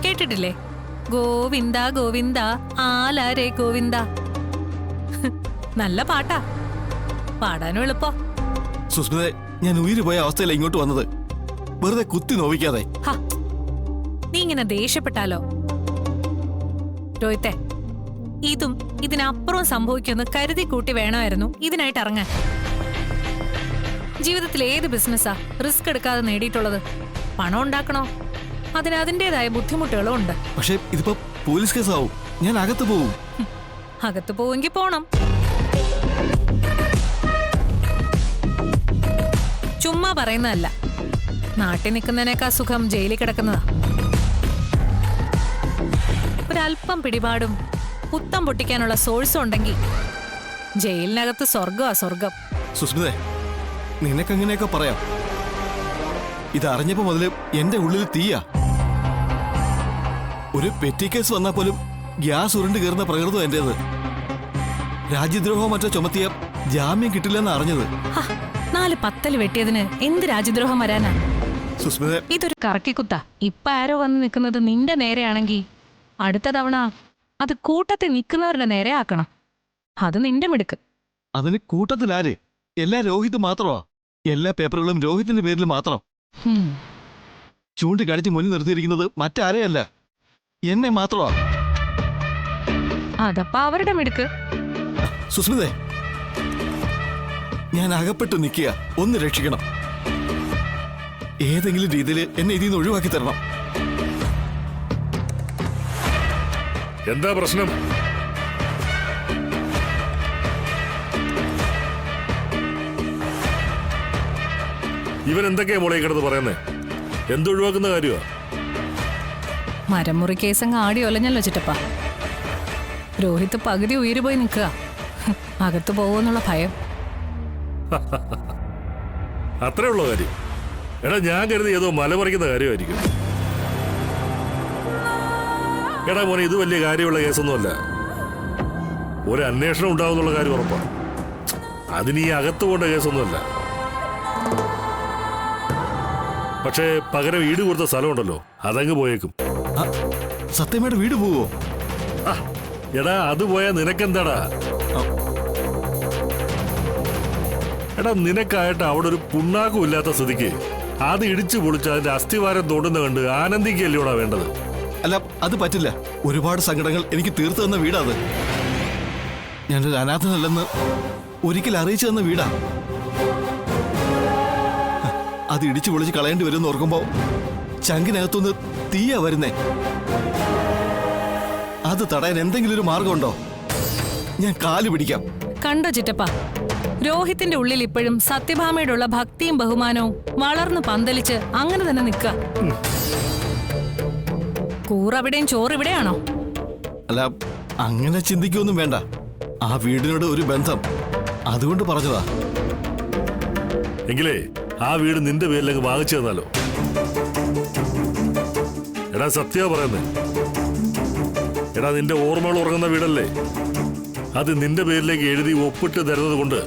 കേട്ടിട്ടില്ലേ? ഗോവിന്ദ ഗോവിന്ദ ആലാരേ ഗോവിന്ദ. നല്ല പാട്ടാ, പാടാനും എളുപ്പോ. സുസ്മിതെ, ഞാൻ ഉയിര് പോയ അവസ്ഥയില ഇങ്ങോട്ട് വന്നത്. വെറുതെ കുത്തി നോവിക്കാതെ. നീ ഇങ്ങനെ ദേഷ്യപ്പെട്ടാലോ? രോഹിത്തെ, ഇതും ഇതിനപ്പുറവും സംഭവിക്കുമെന്ന് കരുതി കൂട്ടി വേണമായിരുന്നു ഇതിനായിട്ട് ഇറങ്ങാൻ. ജീവിതത്തിൽ ഏത് ബിസിനസ്സാ റിസ്ക് എടുക്കാതെ നേടിയിട്ടുള്ളത്? പണം ഉണ്ടാക്കണോ? അതിന് അതിൻ്റെതായ ബുദ്ധിമുട്ടുകളും ഉണ്ട്. പക്ഷേ ഇതിപ്പോ പോലീസ് കേസാവും, ഞാൻ അകത്ത് പോവും. അകത്ത് പോവെങ്കിൽ പോണം. ചുമ്മാ പറയുന്നതല്ല, നാട്ടിൽ നിൽക്കുന്നതിനേക്കാൾ സുഖം ജയിലിൽ കിടക്കുന്നതാ. ഒരല്പം പിടിപാടും കുത്തം പൊട്ടിക്കാനുള്ള സോഴ്സും ഉണ്ടെങ്കിൽ ജയിലിനകത്ത് സ്വർഗമാ സ്വർഗം. സുസ്മിതെ, നിനക്കങ്ങനെയൊക്കെ പറയാം. ഇതറിഞ്ഞപ്പോ മുതല് എന്റെ ഉള്ളിൽ തീയാ. ഒരു പെറ്റി കേസ് വന്നാൽ പോലും ഗ്യാസ് ഉരുണ്ട് കയറുന്ന പ്രകൃതം എന്റേത്. രാജ്യദ്രോഹം മറ്റോ ചുമത്തിയ ജാമ്യം കിട്ടില്ലെന്ന് അറിഞ്ഞത്. 4 പത്തല് വെട്ടിയതിന് എന്ത് രാജ്യദ്രോഹം വരാനാ? സുസ്മിത, ഇതൊരു കറക്കിക്കുത്താ. ഇപ്പൊ ആരോ വന്ന് നിൽക്കുന്നത് നിന്റെ നേരെയാണെങ്കിൽ അടുത്ത തവണ അത് കൂട്ടത്തിൽ നിൽക്കുന്നവരുടെ നേരെ ആക്കണം. അത് നിന്റെ മിടുക്ക്. അതിന് കൂട്ടത്തിലാര്? എല്ലാ രോഹിത് മാത്രമാ. എല്ലാ പേപ്പറുകളും രോഹിത്തിന്റെ പേരിൽ മാത്രം. ചൂണ്ടിക്കാണിച്ച് മുന്നിൽ നിർത്തിയിരിക്കുന്നത് മറ്റാരെയല്ല, എന്നെ മാത്രമാ. അതപ്പ അവരുടെ മിടുക്ക്. സുസ്മിതേ, ഞാൻ അകപ്പെട്ടു നിൽക്കുക. ഒന്ന് രക്ഷിക്കണം. ഏതെങ്കിലും രീതിയിൽ എന്നെ ഇതിൽ നിന്ന് ഒഴിവാക്കി തരണം. എന്താ പ്രശ്നം? ഇവൻ എന്തൊക്കെയാ മോളെ കിടന്ന് പറയുന്നേ? എന്തൊഴിവാക്കുന്ന കാര്യമാ? മരമുറി കേസങ്ങ് ആടി ഒലഞ്ഞല്ലോ ചിറ്റപ്പ. രോഹിത് പകുതി ഉയര് പോയി നിൽക്കുക. അകത്ത് പോവെന്നുള്ള ഭയം. അത്രേ ഉള്ള കാര്യം? എടാ, ഞാൻ കരുതി ഏതോ മലമറിക്കുന്ന കാര്യമായിരിക്കും. എടാ മോനെ, ഇത് വലിയ കാര്യമുള്ള കേസൊന്നുമല്ല. ഒരു അന്വേഷണം ഉണ്ടാവുന്നുള്ള കാര്യം ഉറപ്പാണ്. അതിന് ഈ അകത്ത് പോകേണ്ട കേസൊന്നുമല്ല. പക്ഷേ പകരം വീട് കൊടുത്ത സ്ഥലമുണ്ടല്ലോ, അതങ്ങ് പോയേക്കും. സത്യമായിട്ട് വീട് പോവോ? എടാ, അത് പോയാ നിനക്കെന്താടാ? എടാ, നിനക്കായിട്ട് അവിടെ ഒരു പുണ്ണാക്കും ഇല്ലാത്ത സ്ഥിതിക്ക് അത് ഇടിച്ചു പൊളിച്ച് അതിന്റെ അസ്ഥിവാരം തോണ്ടുന്ന കണ്ട് ആനന്ദിക്കല്ലോടാ വേണ്ടത്. അല്ല, അത് പറ്റില്ല. ഒരുപാട് സങ്കടങ്ങൾ എനിക്ക് തീർത്തു തന്ന വീടാ അത്. ഞാനൊരു അനാഥനല്ലെന്ന് ഒരിക്കൽ അറിയിച്ചു തന്ന വീടാ. അത് ഇടിച്ചു പൊളിച്ച് കളയേണ്ടി വരുമെന്ന് ഓർക്കുമ്പോ ചങ്കിനകത്തുനിന്ന് തീയാ വരുന്നേ. അത് തടയാൻ എന്തെങ്കിലും ഒരു മാർഗമുണ്ടോ? ഞാൻ കാല് പിടിക്കാം. കണ്ടോ ചിറ്റപ്പ, രോഹിത്തിന്റെ ഉള്ളിൽ ഇപ്പോഴും സത്യഭാമയോടുള്ള ഭക്തിയും ബഹുമാനവും വളർന്നു പന്തലിച്ച് അങ്ങനെ തന്നെ നിൽക്കുക. കൂറവിടെയും ചോറിവിടെയാണോ? അല്ല, അങ്ങനെ ചിന്തിക്കൊന്നും വേണ്ട. ആ വീടിനോട് ഒരു ബന്ധം, അതുകൊണ്ട് പറഞ്ഞതാ. എങ്കിലേ ആ വീട് നിന്റെ പേരിലേക്ക് വാങ്ങിച്ചു തന്നാലോ? എടാ, സത്യ പറയുന്നേ. എടാ, നിന്റെ ഓർമ്മകൾ ഉറങ്ങുന്ന വീടല്ലേ? അത് നിന്റെ പേരിലേക്ക് എഴുതി ഒപ്പിട്ട് തരുന്നത് കൊണ്ട്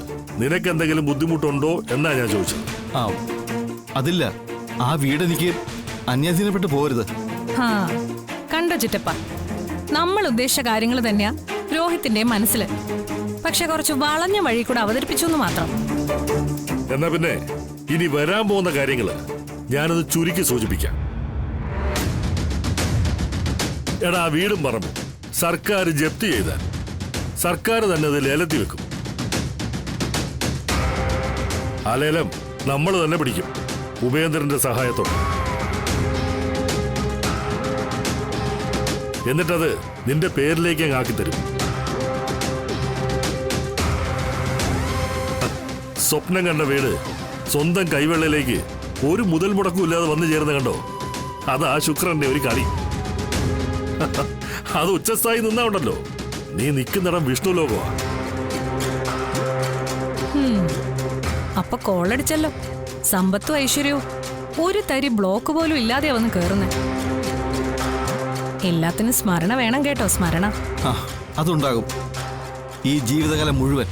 നിനക്കെന്തെങ്കിലും ബുദ്ധിമുട്ടുണ്ടോ എന്നാ ഞാൻ ചോദിച്ചത്. അതില്ല. ആ വീടെനിക്ക് അന്യാധീനപ്പെട്ട് പോകരുത്. കണ്ടോ ചിറ്റപ്പ, നമ്മൾ ഉദ്ദേശിച്ച കാര്യങ്ങൾ തന്നെയാ രോഹിത്തിന്റെ മനസ്സില്. പക്ഷെ കുറച്ച് വളഞ്ഞ വഴി കൂടെ അവതരിപ്പിച്ചു എന്ന് മാത്രം. എന്നാ പിന്നെ ഇനി വരാൻ പോകുന്ന കാര്യങ്ങള് ഞാനത് ചുരുക്കി സൂചിപ്പിക്കാം. എടാ, ആ വീടും പറമ്പും സർക്കാർ ജപ്തി ചെയ്താൽ സർക്കാർ തന്നെ അത് ലേലത്തിൽ വെക്കും. ആ ലേലം നമ്മൾ തന്നെ പിടിക്കും, ഉപേന്ദ്രന്റെ സഹായത്തോടെ. എന്നിട്ടത് നിന്റെ പേരിലേക്ക് അങ്ങ് ആക്കിത്തരും. സ്വപ്നം കണ്ട വീട് സ്വന്തം കൈവെള്ളയിലേക്ക് ഒരു മുതൽ മുടക്കും ഇല്ലാതെ വന്നു ചേർന്ന് കണ്ടോ? അതാ ശുക്രന്റെ ഒരു കളി. അത് ഉച്ചസ്ഥായി നിന്നാ ഉണ്ടല്ലോ, നീ നിൽക്കുന്നിടം വിഷ്ണു ലോകമാ. അപ്പൊ കോളടിച്ചല്ലോ. സമ്പത്തും ഐശ്വര്യവും ഒരു തരി ബ്ലോക്ക് പോലും ഇല്ലാതെ വന്ന് കേറുന്നേ. എല്ലാത്തിനും സ്മരണ വേണം കേട്ടോ, സ്മരണ. അതുണ്ടാകും ഈ ജീവിതകാലം മുഴുവൻ.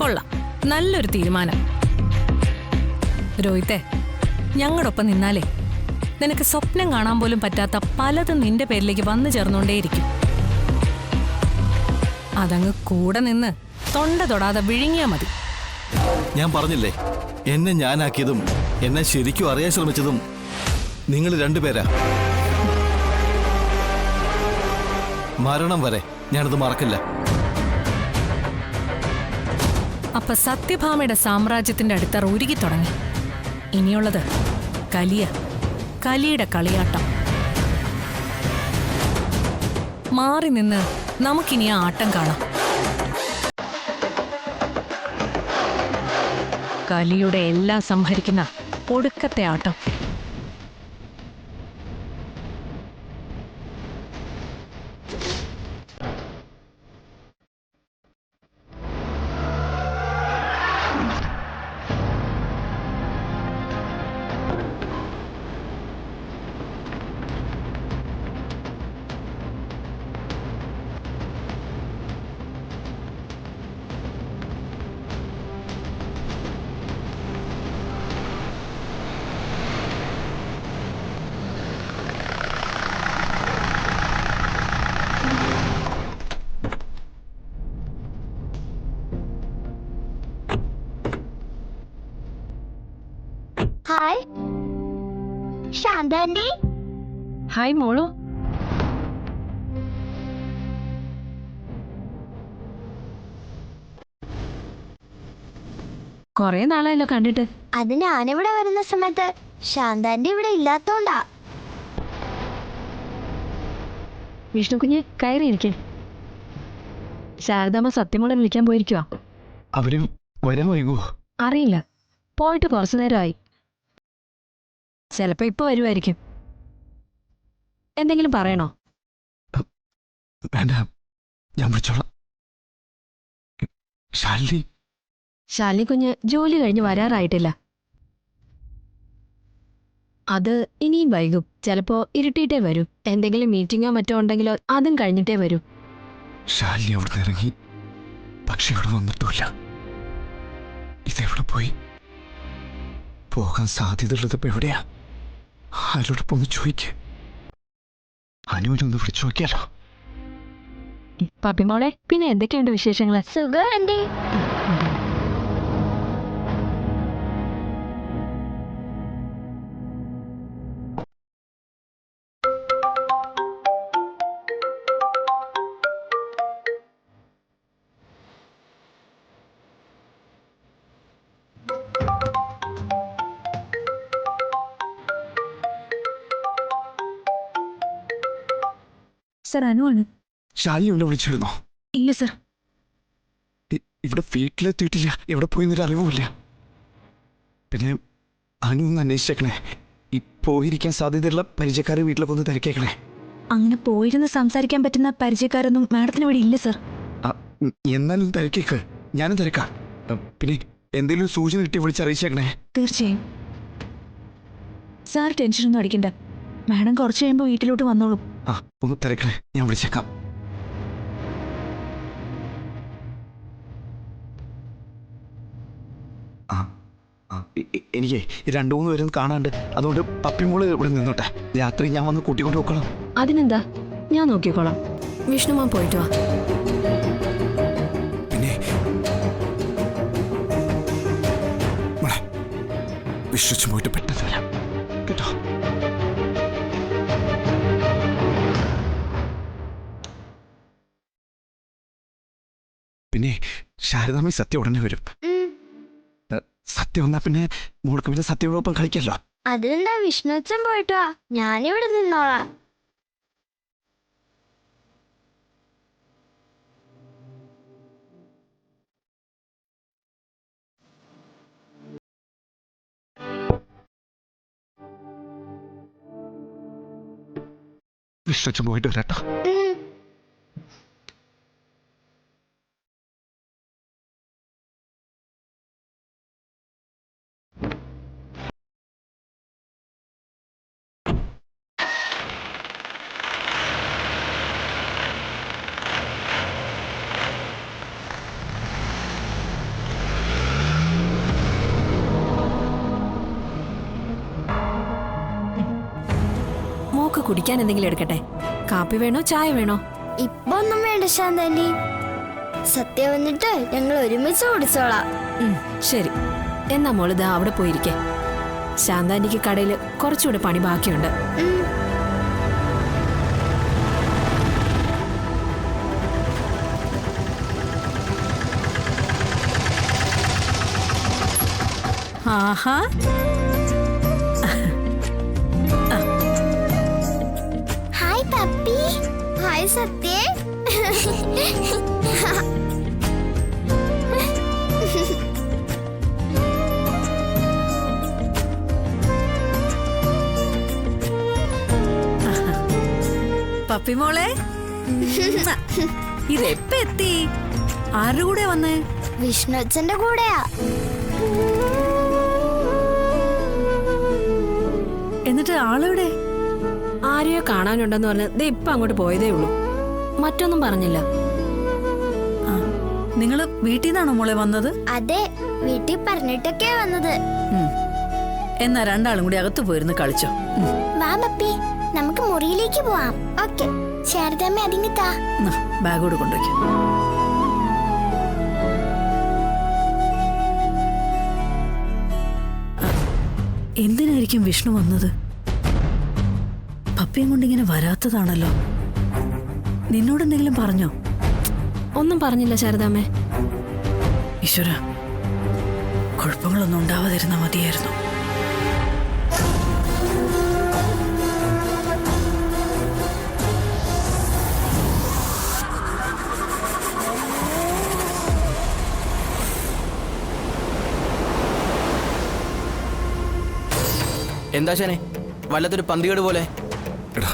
കൊള്ളാം, നല്ലൊരു തീരുമാനം. രോഹിത്തെ, ഞങ്ങളൊപ്പം നിന്നാലേ നിനക്ക് സ്വപ്നം കാണാൻ പോലും പറ്റാത്ത പലതും നിന്റെ പേരിലേക്ക് വന്നു ചേർന്നുകൊണ്ടേയിരിക്കും. അതങ്ങ് കൂടെ നിന്ന് തൊണ്ട തൊടാതെ വിഴുങ്ങിയാ മതി. ഞാൻ പറഞ്ഞില്ലേ, എന്നെ ഞാനാക്കിയതും എന്നെ ശരിക്കും അറിയാൻ ശ്രമിച്ചതും നിങ്ങൾ രണ്ടുപേരാ. മരണം വരെ ഞാനത് മറക്കില്ല. അപ്പൊ സത്യഭാമയുടെ സാമ്രാജ്യത്തിന്റെ അടിത്തറ ഉരുകി തുടങ്ങി. ഇനിയുള്ളത് കലിയുടെ കളിയാട്ടം. മാറി നിന്ന് നമുക്കിനി ആ ആട്ടം കാണാം. കലിയുടെ എല്ലാം സംഹരിക്കുന്ന ഒടുക്കത്തെ ആട്ടം. ഹായ് ശാന്താന്റി. ഹായ് മോളു. കൊറേ നാളായല്ലോ കണ്ടിട്ട്. അത് ഞാനിവിടെ വരുന്ന സമയത്ത് ശാന്താന്റി ഇവിടെ ഇല്ലാത്തോണ്ടാ. വിഷ്ണു കുഞ്ഞ് കയറിയിരിക്കേ. ശാരദാമ്മ സത്യമോളെ വിളിക്കാൻ പോയിരിക്കുവാ. അവരും വരാൻ വൈകുവോ? അറിയില്ല, പോയിട്ട് കുറച്ചു നേരമായി. ചിലപ്പോ ഇപ്പൊ വരുമായിരിക്കും. എന്തെങ്കിലും പറയണോ? വേണ്ട, ഞാൻ വിളിച്ചോളാം. ശാലിനി കുഞ്ഞ് ജോലി കഴിഞ്ഞ് വരാറായിട്ടില്ല. അത് ഇനിയും വൈകും. ചിലപ്പോ ഇരുട്ടിയിട്ടേ വരൂ. എന്തെങ്കിലും മീറ്റിങ്ങോ മറ്റോ ഉണ്ടെങ്കിലോ അതും കഴിഞ്ഞിട്ടേ വരൂ. ശാലിനി അവിടെ നിന്ന് ഇറങ്ങി, പക്ഷെ ഇവിടെ വന്നിട്ടില്ല. ഇതെവിടെ പോയി? പോകാൻ സാധ്യതയുള്ളത് ഇപ്പൊ എവിടെയാ? ആരോടൊപ്പം ഒന്ന് ചോദിക്കേ. അനുവിനൊന്ന് വിളിച്ചു നോക്കിയാലോ. പപ്പിമോളെ, പിന്നെ എന്തൊക്കെയുണ്ട് വിശേഷങ്ങള്? സുഖം ആന്റി. സർ, അനുവാണ്. ശാലിനി എന്നെ വിളിച്ചിരുന്നോ? ഇല്ല സർ. ഇവിടെ വീട്ടിലെത്തിയിട്ടില്ല. എവിടെ പോയിന്നൊരു അറിവുമില്ല. പിന്നെ അനു ഒന്ന് അന്വേഷിച്ചേക്കണേ. പോയിരിക്കാൻ സാധ്യതയുള്ള പരിചയക്കാരെ വീട്ടിലൊക്കെ ഒന്ന് തിരക്കേക്കണേ. അങ്ങനെ പോയിരുന്ന് സംസാരിക്കാൻ പറ്റുന്ന പരിചയക്കാരൊന്നും മാഡത്തിന് ഇവിടെ ഇല്ല സർ. എന്നാലും തിരക്കേക്ക്, ഞാനും തിരക്കാം. പിന്നെ എന്തെങ്കിലും സൂചന കിട്ടി വിളിച്ചറിയിച്ചേക്കണേ. തീർച്ചയായും സാർ ടെൻഷനൊന്നും അടിക്കണ്ട. മാഡം കുറച്ച് കഴിയുമ്പോൾ വീട്ടിലോട്ട് വന്നോളും. ഒന്ന് തിരക്കണേ, ഞാൻ വിളിച്ചേക്കാം. എനിക്ക് 2-3 പേരും കാണാണ്ട്. അതുകൊണ്ട് പപ്പിമോള് ഇവിടെ നിന്നോട്ടെ. രാത്രി ഞാൻ വന്ന് കൂട്ടിക്കൊണ്ട് പോക്കോളാം. അതിനെന്താ, ഞാൻ നോക്കിക്കോളാം. വിഷ്ണുമാൻ പോയിട്ട് വാ. പിന്നെ വിശ്വസിച്ച് പോയിട്ട് പെട്ടെന്ന് വരാം കേട്ടോ. പിന്നെ ശാരദാമ്മ സത്യം ഉടനെ വരും. സത്യം വന്നാ പിന്നെ മോൾക്ക് പിന്നെ സത്യയോടൊപ്പം കളിക്കല്ലോ. അതിനെന്താ, വിഷ്ണുച്ചൻ പോയിട്ട് വാ, ഞാനിവിടെ നിന്നോളാം. വിശ്വസിച്ച് പോയിട്ട് വരാട്ടോ. മോക്ക് കുടിക്കാൻ എന്തെങ്കിലും എടുക്കട്ടെ? കാപ്പി വേണോ ചായ വേണോ? ഇപ്പൊ ഒന്നും വേണ്ട ശാന്താന്റി. സത്യ വന്നിട്ട് ഞങ്ങൾ ഒരുമിച്ച് കുടിച്ചോളാം. ശരി, എന്നാ മോള് ദാ അവിടെ പോയിരിക്കേ. ശാന്താന്റിക്ക് കടയിൽ കുറച്ചുകൂടെ പണി ബാക്കിയുണ്ട്. ആഹാ, ഹായ് പപ്പി. ഹായ് സത്യേ. പപ്പി മോളെ, ഇതെപ്പ എത്തി? ആരുടെ കൂടെ വന്നേ? വിഷ്ണു അച്ഛന്റെ കൂടെയാ. എന്നിട്ട് ആളെവിടെ? ആരെയോ കാണാനുണ്ടെന്ന് പറഞ്ഞ് ദേ ഇപ്പൊ അങ്ങോട്ട് പോയതേ ഉള്ളൂ. മറ്റൊന്നും പറഞ്ഞില്ല. നിങ്ങള് വീട്ടിൽ നിന്നാണോ മോളെ വന്നത്? അതെ, വീട്ടിൽ പറഞ്ഞിട്ടൊക്കെയാ വന്നത്. എന്നാ രണ്ടാളും കൂടി അകത്ത് പോയിരുന്നു കളിച്ചോ. വാ പപ്പി, നമുക്ക് മുറിയിലേക്ക് പോവാം. ഓക്കെ, ശാരദാമ്മ അതിന് താ. ബാഗോട് കൊണ്ടുവയ്ക്കും. എന്തിനായിരിക്കും വിഷ്ണു വന്നത്? പപ്പിയും കൊണ്ടിങ്ങനെ വരാത്തതാണല്ലോ. നിന്നോടെന്തെങ്കിലും പറഞ്ഞോ? ഒന്നും പറഞ്ഞില്ല ശാരദാമ്മേ. ഈശ്വര, കുഴപ്പങ്ങളൊന്നും ഉണ്ടാവാതിരുന്നാ മതിയായിരുന്നു. എന്താ ശാനെ, വല്ലതൊരു പന്തികേട് പോലെ? എടാ,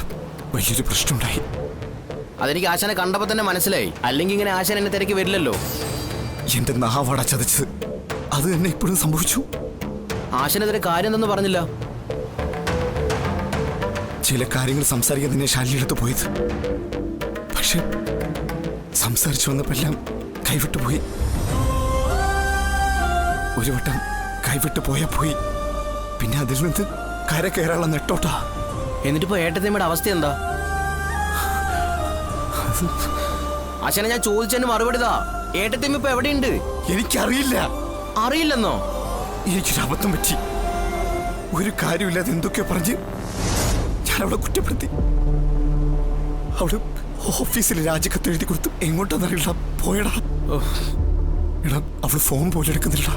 വലിയൊരു പ്രശ്നമുണ്ടായി. അതെനിക്ക് ആശാനെ കണ്ടപ്പോ തന്നെ മനസ്സിലായി. അല്ലെങ്കിൽ ഇങ്ങനെ ആശാൻ എന്നെ തിരക്കി വരില്ലല്ലോ. എന്റെ നാവാട ചതച്ചത് അത് തന്നെ ഇപ്പോഴും സംഭവിച്ചു. ആശാനെതിരെ കാര്യം എന്തെന്ന് പറഞ്ഞില്ല. ചില കാര്യങ്ങൾ സംസാരിക്കാൻ തന്നെ ശാലിയെടുത്ത് പോയത്. പക്ഷെ സംസാരിച്ചു വന്നപ്പോ എല്ലാം കൈവിട്ടു പോയി. ഒരു വട്ടം കൈവിട്ടു പോയാ പോയി. പിന്നെ അതിൽ നിന്ന് കര കയറാനുള്ള നെട്ടോട്ടാ. എന്നിട്ടിപ്പോ ഏട്ടത്തിയമ്മയുടെ അവസ്ഥ എന്താ? ആശാനെ, ഞാൻ ചോദിച്ചതിന് മറുപടി താ. ഏട്ടത്തിയമ്മ ഇപ്പൊ എവിടെയുണ്ട്? എനിക്കറിയില്ല. അറിയില്ലെന്നോ? എനിക്കൊരു അബദ്ധം പറ്റി. ഒരു കാര്യമില്ലാതെ എന്തൊക്കെയോ പറഞ്ഞ് ഞാൻ അവളെ കുറ്റപ്പെടുത്തി. അവള് ഓഫീസിൽ രാജിക്കത്ത് എഴുതി കൊടുത്തു. എങ്ങോട്ടാന്നറിയില്ല, പോയടാ. എടാ, അവള് ഫോൺ പോലെ എടുക്കുന്നില്ല.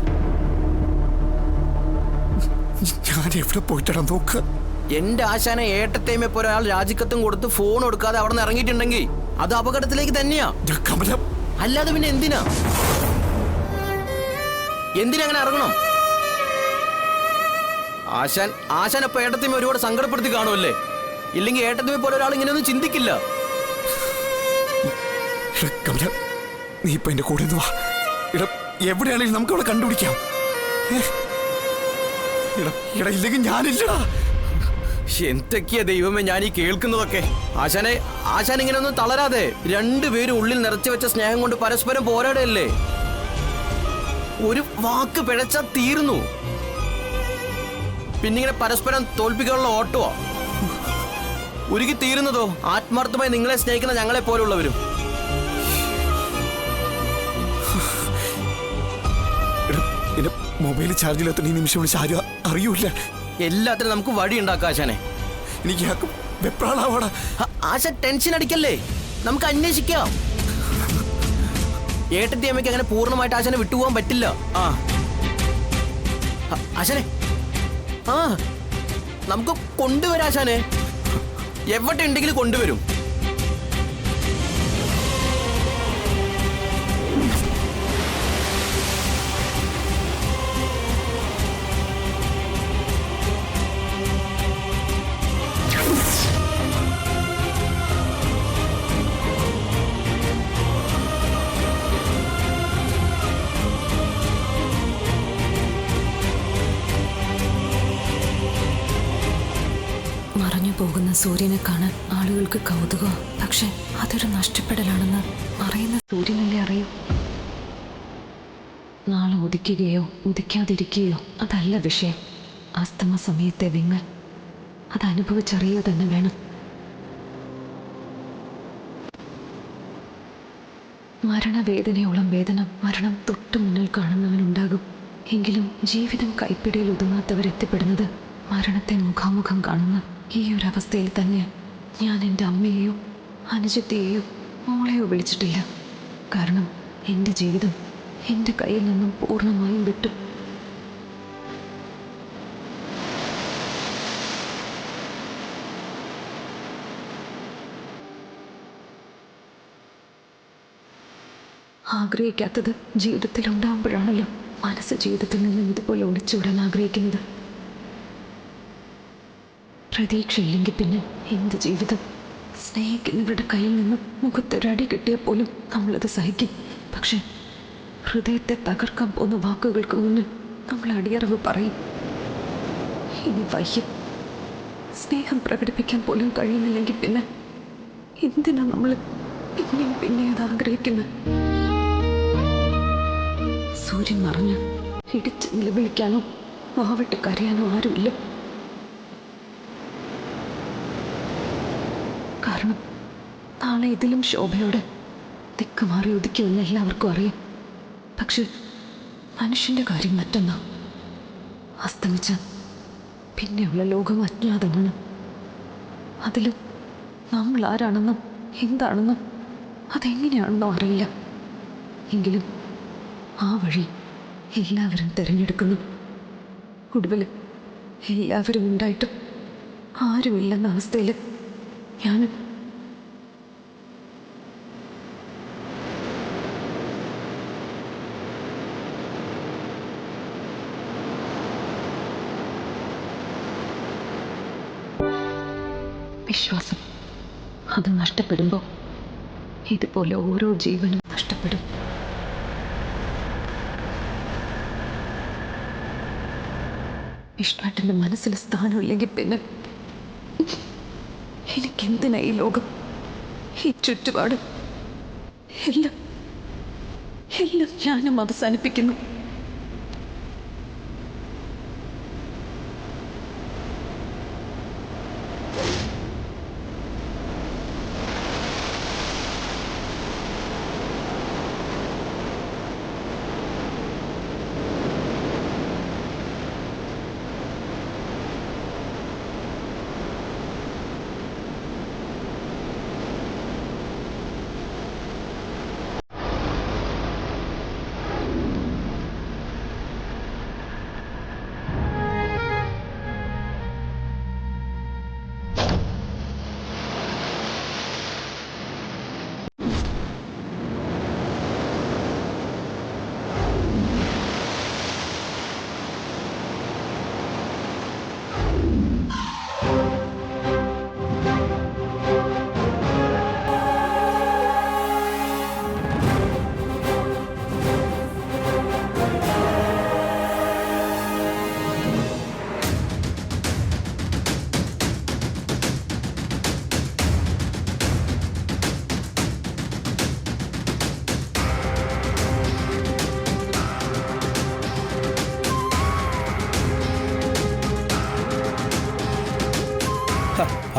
ഞാൻ എവിടെ പോയിട്ടാ നോക്ക? എന്റെ ആശാനെ, ഏട്ടത്തിയമ്മ ഇപ്പൊ ഒരാൾ രാജിക്കത്തും കൊടുത്ത് ഫോൺ കൊടുക്കാതെ അവിടെ നിന്ന് ഇറങ്ങിയിട്ടുണ്ടെങ്കിൽ അത് അപകടത്തിലേക്ക് തന്നെയാ. കമലം, അല്ലാതെ പിന്നെ എന്തിനാ അങ്ങനെ ഇറങ്ങണം? ആശാൻ അപ്പൊ ഏട്ടത്തിയമ്മ ഒരുപാട് സങ്കടപ്പെടുത്തി കാണുമല്ലേ? ഇല്ലെങ്കിൽ ഏട്ടത്തിയമ്മ പോലെ ഒരാൾ ഇങ്ങനെയൊന്നും ചിന്തിക്കില്ല. കമലം, നീ ഇപ്പൊ എന്റെ കൂടെ വാ. ഇട, എവിടെയാണെങ്കിലും നമുക്ക് അവളെ കണ്ടുപിടിക്കാം. ഇല്ലെങ്കിൽ ഞാനില്ലടാ. എന്തൊക്കെയാ ദൈവമേ ഞാൻ ഈ കേൾക്കുന്നതൊക്കെ? ആശാൻ ഇങ്ങനെയൊന്നും തളരാതെ രണ്ടുപേരും ഉള്ളിൽ നിറച്ചു വെച്ച സ്നേഹം കൊണ്ട് പരസ്പരം പോരാടല്ലേ. ഒരു വാക്ക് പിഴച്ചാ തീർന്നു. പിന്നിങ്ങനെ പരസ്പരം തോൽപ്പിക്കാനുള്ള ഓട്ടമാ. ഉരുകി തീരുന്നതോ ആത്മാർത്ഥമായി നിങ്ങളെ സ്നേഹിക്കുന്ന ഞങ്ങളെ പോലുള്ളവരും. മൊബൈൽ ചാർജിലെത്ത ഈ നിമിഷം വിളിച്ച് ആരും അറിയൂല. എല്ലാത്തിനും നമുക്ക് വഴി ഉണ്ടാക്കാം ആശാനെ. എനിക്ക് വെപ്രാളാവാടാ. ആശാൻ ടെൻഷൻ അടിക്കല്ലേ, നമുക്ക് അന്വേഷിക്കാം. ഏട്ടത്തിയമ്മയ്ക്ക് അങ്ങനെ പൂർണ്ണമായിട്ട് ആശാനെ വിട്ടുപോകാൻ പറ്റില്ല. ആശാനെ, നമുക്ക് കൊണ്ടുവരാം ആശാനെ. എവിടെ ഉണ്ടെങ്കിലും കൊണ്ടുവരും. മറഞ്ഞു പോകുന്ന സൂര്യനെ കാണാൻ ആളുകൾക്ക് കൗതുകം. പക്ഷെ അതൊരു നഷ്ടപ്പെടലാണെന്ന് അറിയുന്ന സൂര്യനല്ലേ അറിയൂ. നാളെ ഉദിക്കുകയോ ഉദിക്കാതിരിക്കുകയോ അതല്ല വിഷയം. അസ്തമ സമയത്തെ വിങ്ങൽ അത് അനുഭവിച്ചറിയുക തന്നെ വേണം. മരണവേദനയോളം വേദന മരണം തൊട്ടു മുന്നിൽ കാണുന്നവനുണ്ടാകും. എങ്കിലും ജീവിതം കൈപ്പിടിയിൽ ഒതുങ്ങാത്തവരെത്തിപ്പെടുന്നത് മരണത്തെ മുഖാമുഖം കാണുന്ന ഈ ഒരവസ്ഥയിൽ തന്നെ. ഞാൻ എൻ്റെ അമ്മയെയോ അനുജത്തെയോ മോളെയോ വിളിച്ചിട്ടില്ല. കാരണം എൻ്റെ ജീവിതം എൻ്റെ കയ്യിൽ നിന്നും പൂർണ്ണമായും വിട്ടു. ആഗ്രഹിക്കാത്തത് ജീവിതത്തിൽ ഉണ്ടാകുമ്പോഴാണല്ലോ മനസ്സ് ജീവിതത്തിൽ നിന്നും ഇതുപോലെ ഒളിച്ചുവിടാൻ ആഗ്രഹിക്കുന്നത്. പ്രതീക്ഷയില്ലെങ്കിൽ പിന്നെ എന്ത് ജീവിതം? സ്നേഹിക്കുന്നവരുടെ കയ്യിൽ നിന്നും മുഖത്തൊരടി കിട്ടിയാൽ പോലും നമ്മളത് സഹിക്കും. പക്ഷെ ഹൃദയത്തെ തകർക്കാൻ പോകുന്ന വാക്കുകൾക്ക് മുന്നിൽ നമ്മൾ അടിയറവ് പറയും. ഇനി വയ്യ. സ്നേഹം പ്രകടിപ്പിക്കാൻ പോലും കഴിയുന്നില്ലെങ്കിൽ പിന്നെ എന്തിനാ നമ്മൾ പിന്നെയും പിന്നെ അത് ആഗ്രഹിക്കുന്നത്? സൂര്യൻ മറഞ്ഞ് ഇടിച്ച് നിലവിളിക്കാനോ വാവിട്ട് കരയാനോ ആരുമില്ല. കാരണം നാളെ ഇതിലും ശോഭയോടെ ദിക്ക് മാറി ഉദിക്കുമെന്ന് എല്ലാവർക്കും അറിയാം. പക്ഷെ മനുഷ്യൻ്റെ കാര്യം മറ്റൊന്നാ. അസ്തമിച്ച പിന്നെയുള്ള ലോകം അജ്ഞാതമാണ്. അതിൽ നമ്മൾ ആരാണെന്നും എന്താണെന്നും അതെങ്ങനെയാണെന്നോ അറിയില്ല. എങ്കിലും ആ വഴി എല്ലാവരും തിരഞ്ഞെടുക്കുന്നു. ഒടുവിൽ എല്ലാവരും ഉണ്ടായിട്ടും ആരുമില്ലെന്ന അവസ്ഥയിൽ ഞാൻ വിശ്വാസം അത് നഷ്ടപ്പെടുമ്പോൾ ഇതുപോലെ ഓരോ ജീവനും നഷ്ടപ്പെടും. വിഷ്ണുവേട്ടൻ്റെ മനസ്സിൽ സ്ഥാനമില്ലെങ്കിൽ പിന്നെ എനിക്കെന്തിനാ ഈ ലോകം, ഈ ചുറ്റുപാട്? എല്ലാം ഞാനും അവസാനിപ്പിക്കുന്നു.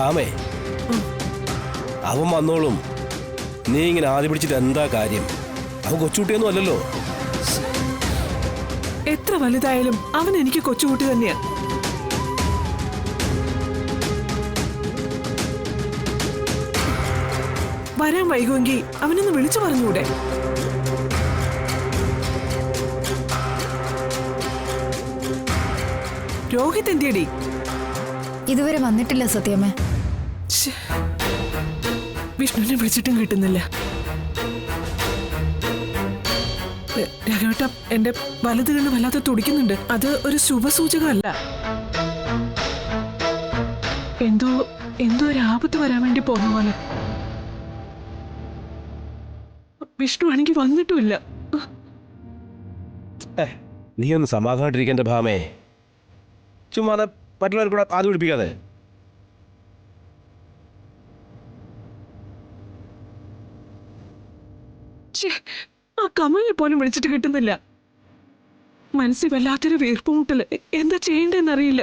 ആമേ, അവൻ വന്നോളും. നീ ഇങ്ങനെ ആദ്യ പിടിച്ചിട്ട് എന്താ കാര്യം? അവൻ കൊച്ചുകുട്ടിയൊന്നും അല്ലല്ലോ. എത്ര വലുതായാലും അവൻ എനിക്ക് കൊച്ചുകുട്ടി തന്നെയാ. വരാൻ വൈകുമെങ്കിൽ അവനൊന്ന് വിളിച്ചു പറഞ്ഞൂടെ? രോഹിത് എന്തിയടി? ഇതുവരെ വന്നിട്ടില്ല സത്യമേ. വിഷ്ണുവിനെ വിളിച്ചിട്ടും കിട്ടുന്നില്ല. രാഘവേട്ട, എന്റെ വലത് കണ്ണ് വല്ലാതെ തുടിക്കുന്നുണ്ട്. അത് ഒരു ശുഭസൂചകമല്ല. എന്തോ ഒരു ആപത്ത് വരാൻ വേണ്ടി പോകുന്ന പോലെ. വിഷ്ണു ആണെങ്കിൽ വന്നിട്ടുമില്ല. നീ ഒന്ന് സമാധാനായിട്ടിരിക്കേണ്ട ഭാമേ. ചുമ്മാ മറ്റുള്ളവർ കൂടെ ആദ്യം പിടിപ്പിക്കാതെ. ആ കമലിനെ പോലും വിളിച്ചിട്ട് കിട്ടുന്നില്ല. മനസ്സിൽ വല്ലാത്തൊരു വീർപ്പുമുട്ടല്. എന്താ ചെയ്യേണ്ടതെന്നറിയില്ല.